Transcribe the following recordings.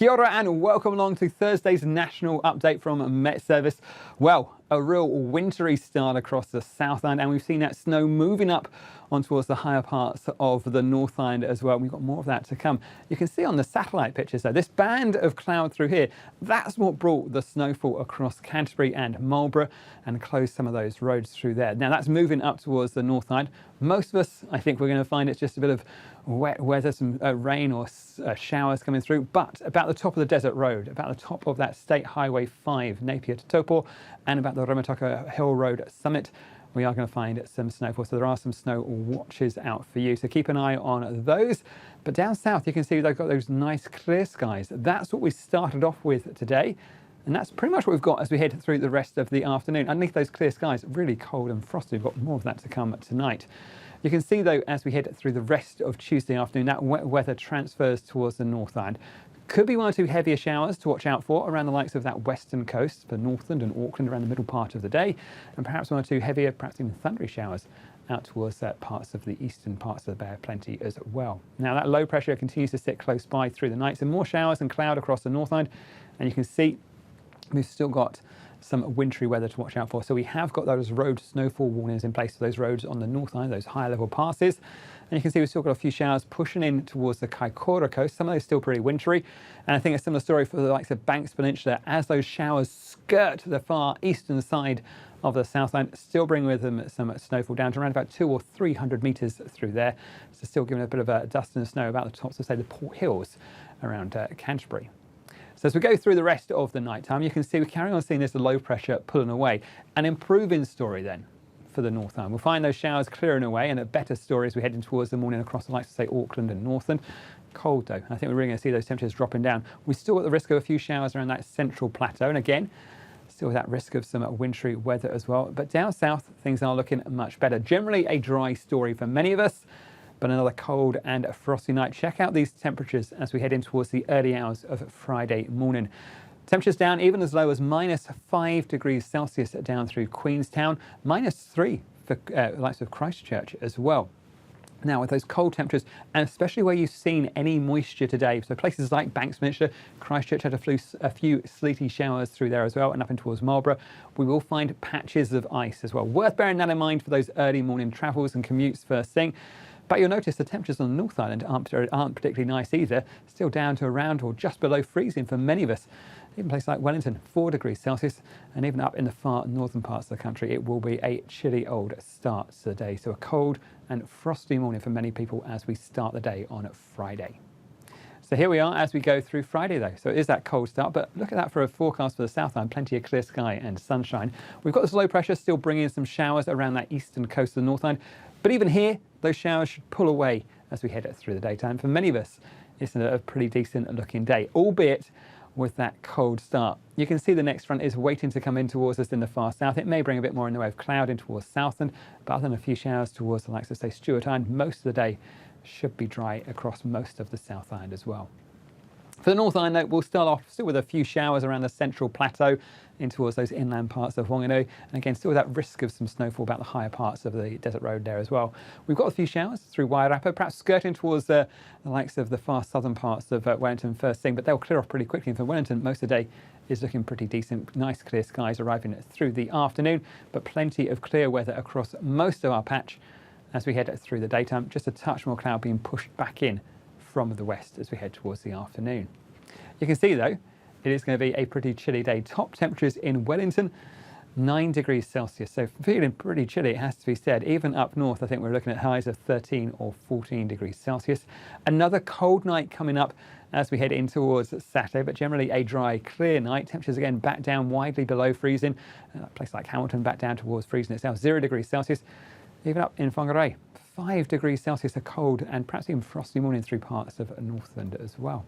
Kia ora and welcome along to Thursday's national update from Met Service. Well, a real wintry start across the Southland, and we've seen that snow moving up on towards the higher parts of the Northland as well. We've got more of that to come. You can see on the satellite pictures though, this band of cloud through here, that's what brought the snowfall across Canterbury and Marlborough and closed some of those roads through there. Now that's moving up towards the Northland. Most of us, I think we're going to find it's just a bit of wet weather, some rain or showers coming through, but about the top of the Desert Road, about the top of that State Highway 5, Napier to Taupo, and about the Remataka Hill Road Summit, we are going to find some snowfall. So there are some snow watches out for you, so keep an eye on those. But down south, you can see they've got those nice clear skies. That's what we started off with today. And that's pretty much what we've got as we head through the rest of the afternoon. Underneath those clear skies, really cold and frosty. We've got more of that to come tonight. You can see, though, as we head through the rest of Tuesday afternoon, that wet weather transfers towards the Northland. Could be one or two heavier showers to watch out for around the likes of that western coast for Northland and Auckland around the middle part of the day, and perhaps one or two heavier, perhaps even thundery showers out towards parts of the eastern parts of the Bay of Plenty as well. Now, that low pressure continues to sit close by through the night, so more showers and cloud across the Northland, and you can see we've still got some wintry weather to watch out for. So we have got those road snowfall warnings in place for those roads on the Northland, those higher level passes. And you can see we've still got a few showers pushing in towards the Kaikoura coast. Some of those still pretty wintry. And I think a similar story for the likes of Banks Peninsula as those showers skirt the far eastern side of the Southland, still bring with them some snowfall down to around about 200 or 300 metres through there. So still giving a bit of a dust and snow about the tops of, say, the Port Hills around Canterbury. So as we go through the rest of the night time, you can see we're carrying on seeing this low pressure pulling away. An improving story then for the Northland. We'll find those showers clearing away, and a better story as we head in towards the morning across the likes of, say, Auckland and Northland. Cold though. I think we're really going to see those temperatures dropping down. We've still got the risk of a few showers around that central plateau, and again, still with that risk of some wintry weather as well. But down south, things are looking much better. Generally a dry story for many of us, but another cold and frosty night. Check out these temperatures as we head in towards the early hours of Friday morning. Temperatures down even as low as -5 degrees Celsius down through Queenstown, -3 for likes of Christchurch as well. Now, with those cold temperatures, and especially where you've seen any moisture today, so places like Banks Peninsula, Christchurch had a few sleety showers through there as well, and up in towards Marlborough, we will find patches of ice as well. Worth bearing that in mind for those early morning travels and commutes first thing. But you'll notice the temperatures on the North Island aren't particularly nice either, still down to around or just below freezing for many of us. Even places like Wellington, 4 degrees Celsius, and even up in the far northern parts of the country, it will be a chilly old start to the day. So a cold and frosty morning for many people as we start the day on Friday. So here we are as we go through Friday though. So it is that cold start, but look at that for a forecast for the Southland, plenty of clear sky and sunshine. We've got this low pressure still bringing in some showers around that eastern coast of the Northland, but even here, those showers should pull away as we head through the daytime. For many of us, it's a pretty decent looking day, albeit with that cold start. You can see the next front is waiting to come in towards us in the far south. It may bring a bit more in the way of cloud in towards Southland, but other than a few showers towards the likes of, say, Stewart Island, most of the day should be dry across most of the South Island as well. For the North Island, though, we'll start off still with a few showers around the central plateau in towards those inland parts of Whanganui, and again still with that risk of some snowfall about the higher parts of the Desert Road there as well. We've got a few showers through Wairarapa, perhaps skirting towards the likes of the far southern parts of Wellington first thing, but they'll clear off pretty quickly. And for Wellington, most of the day is looking pretty decent. Nice clear skies arriving through the afternoon, but plenty of clear weather across most of our patch as we head through the daytime. Just a touch more cloud being pushed back in from the west as we head towards the afternoon. You can see though, it is going to be a pretty chilly day. Top temperatures in Wellington, 9 degrees Celsius. So feeling pretty chilly, it has to be said. Even up north, I think we're looking at highs of 13 or 14 degrees Celsius. Another cold night coming up as we head in towards Saturday, but generally a dry, clear night. Temperatures again back down widely below freezing. A place like Hamilton back down towards freezing itself, 0 degrees Celsius. Even up in Whangarei, 5 degrees Celsius, a cold and perhaps even frosty morning through parts of Northland as well.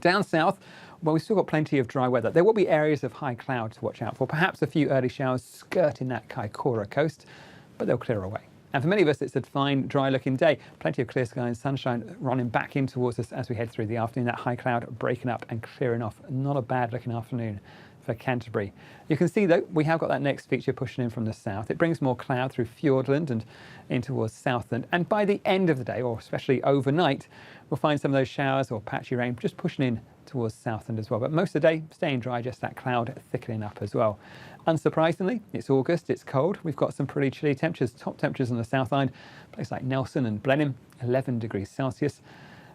Down south, well, we've still got plenty of dry weather. There will be areas of high cloud to watch out for, perhaps a few early showers skirting that Kaikoura coast, but they'll clear away. And for many of us, it's a fine, dry-looking day. Plenty of clear sky and sunshine running back in towards us as we head through the afternoon. That high cloud breaking up and clearing off. Not a bad-looking afternoon for Canterbury. You can see, though, we have got that next feature pushing in from the south. It brings more cloud through Fiordland and in towards Southland. And by the end of the day, or especially overnight, we'll find some of those showers or patchy rain just pushing in towards Southend as well. But most of the day, staying dry, just that cloud thickening up as well. Unsurprisingly, it's August, it's cold. We've got some pretty chilly temperatures. Top temperatures on the south side, places like Nelson and Blenheim, 11 degrees Celsius.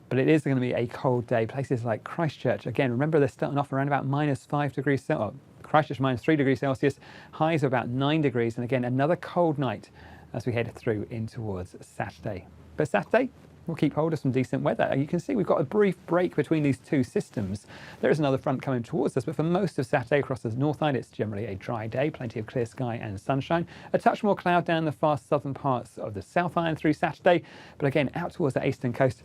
But it is going to be a cold day. Places like Christchurch, again, remember they're starting off around about -5 degrees Celsius. Christchurch -3 degrees Celsius, highs of about 9 degrees. And again, another cold night as we head through in towards Saturday. But Saturday, we'll keep hold of some decent weather. You can see we've got a brief break between these two systems. There is another front coming towards us, but for most of Saturday across the north side, it's generally a dry day, plenty of clear sky and sunshine. A touch more cloud down the far southern parts of the South Island through Saturday, but again, out towards the eastern coast,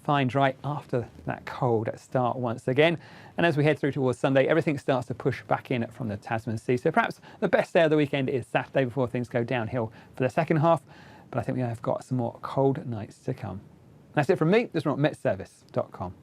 fine dry after that cold start once again. And as we head through towards Sunday, everything starts to push back in from the Tasman Sea. So perhaps the best day of the weekend is Saturday before things go downhill for the second half. But I think we have got some more cold nights to come. That's it from me. This is from metservice.com.